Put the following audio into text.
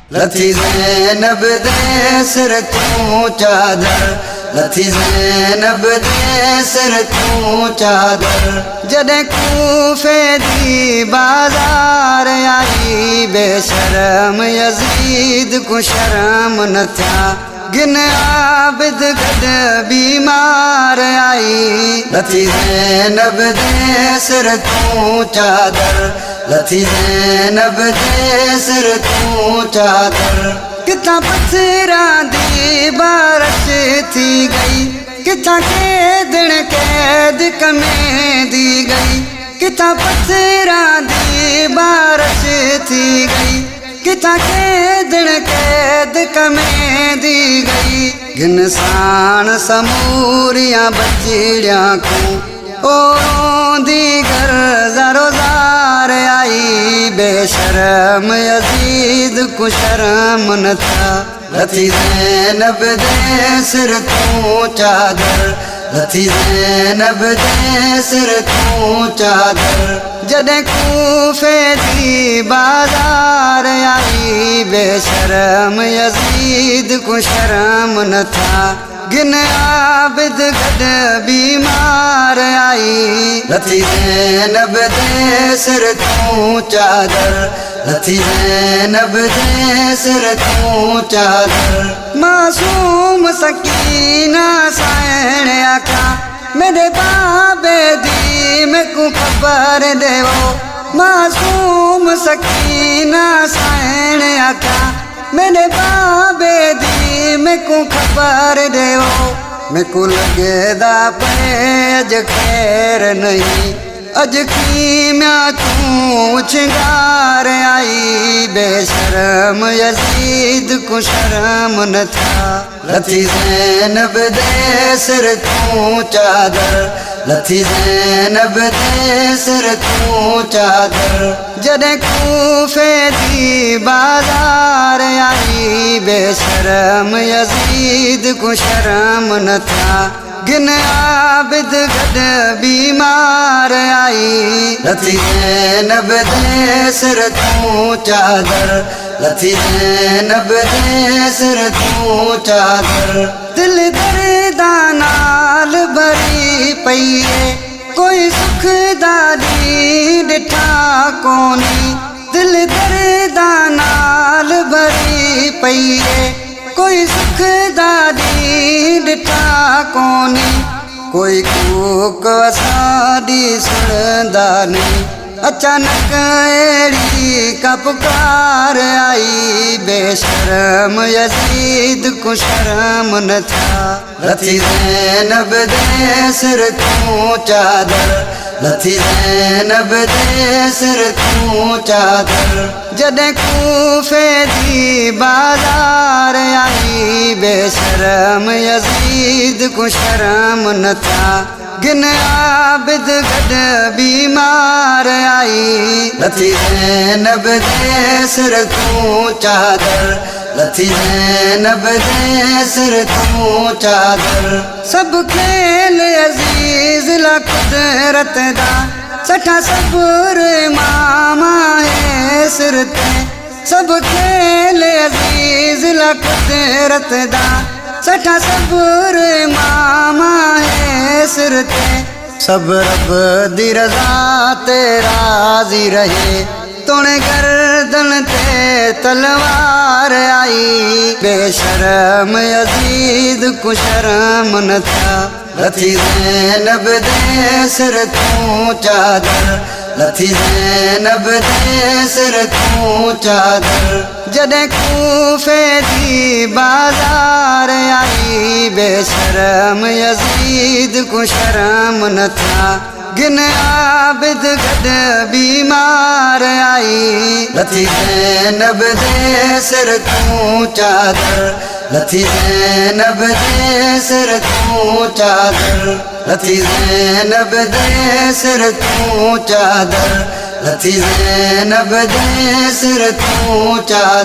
लथी ज़ैनब दे सिर तूं चादर, लथी ज़ैनब दे सिर तूं चादर। जॾहिं कूफे दी बाज़ार आई, बेशरम यज़ीद को शर्म न थिया, गिन आबिद गॾ बीमार आई। लथी ज़ैनब दे सिर तूं चादर, लथी ज़ैनब दे सिर तूं चादर। किथां पत्थरां दी बारिश थी गई, किथां कैदण कैद कमें दी गई। किथां पत्थरां दी बारिश थी गई, किथां कैदण कैद कमें दी गई। गिन साण समूरियां बचड़ियां को ओ रोंदी गर्ज़ारो ज़ार आई। बेशरम यज़ीद को शर्म न था, लथी ज़ैनब दे सिर तूं चादर, लथी ज़ैनब दे सिर तूं चादर। जॾहिं कूफे दी बाज़ार आई, बेशरम यज़ीद को शर्म न था, गिन आबिद गॾ बीमार आई। लथी ज़ैनब दे सिर तूं चादर, लथी ज़ैनब दे सिर तूं चादर। मासूम सकीना साइण आका, मेरे बाबे दी मेको खबर देवो। मासूम सकीना साइण आका, मेरे बाबे दी मेको खबर देवो। मेको लगेदा पे अज खैर नहीं, अज कीम्या तूं छिंगार आई। बेशरम यज़ीद को शर्म न था, लथी ज़ैनब दे सिर तूं चादर, लथी ज़ैनब दे सिर तूं चादर। जॾहिं कूफे दी बाज़ार आई, बेशरम यज़ीद को शर्म न था, गिन आबिद गॾ बीमार आई। लथी ज़ैनब दे सिर तूं चादर, लथी ज़ैनब दे सिर तूं चादर। दिल दर्दां नाल भरी पई है, कोई सुखदारी ॾिठा कोनी। दिल दर्दां नाल भरी पई है, कोई सुखदारी ॾिठा कोनी। कोई कूक असांजी सुणंदा नहीं, अचानक अहिड़ी का पुकार आई। बेशरम यज़ीद को शर्म न था, लथी ज़ैनब दे सिर तूं चादर, लथी ज़ैनब दे सिर तूं चादर। जॾहिं कूफे दी बाज़ार आई, बेशरम यज़ीद को शर्म न था, गिन आबिद गॾ बीमार आई। लथी ज़ैनब दे सिर तूं चादर, लथी ज़ैनब दे सिर तूं चादर। सब खेल अज़ीज़ ला कुदरत दा, सठा सब्र मामा है सिर ते। सब खेल अज़ीज़ ला कुदरत दा, सठा सब्र मामा है सिर ते। सब रब दी रज़ा ते राज़ी रहे, तोणे गर्दन ते तलवार आई। बेशरम यज़ीद को शर्म न था, लथी ज़ैनब दे सिर तूं चादर, लथी ज़ैनब दे सिर तूं चादर। जॾहिं कूफे दी बाज़ार आई, बेशरम यज़ीद को शर्म न था, गिन आबिद गॾ बीमार आई। लथी ज़ैनब दे सिर तूं चादर, लथी ज़ैनब दे सिर तूं चादर। लथी ज़ैनब दे सिर तूं चादर, लथी ज़ैनब दे सिर तूं चादर।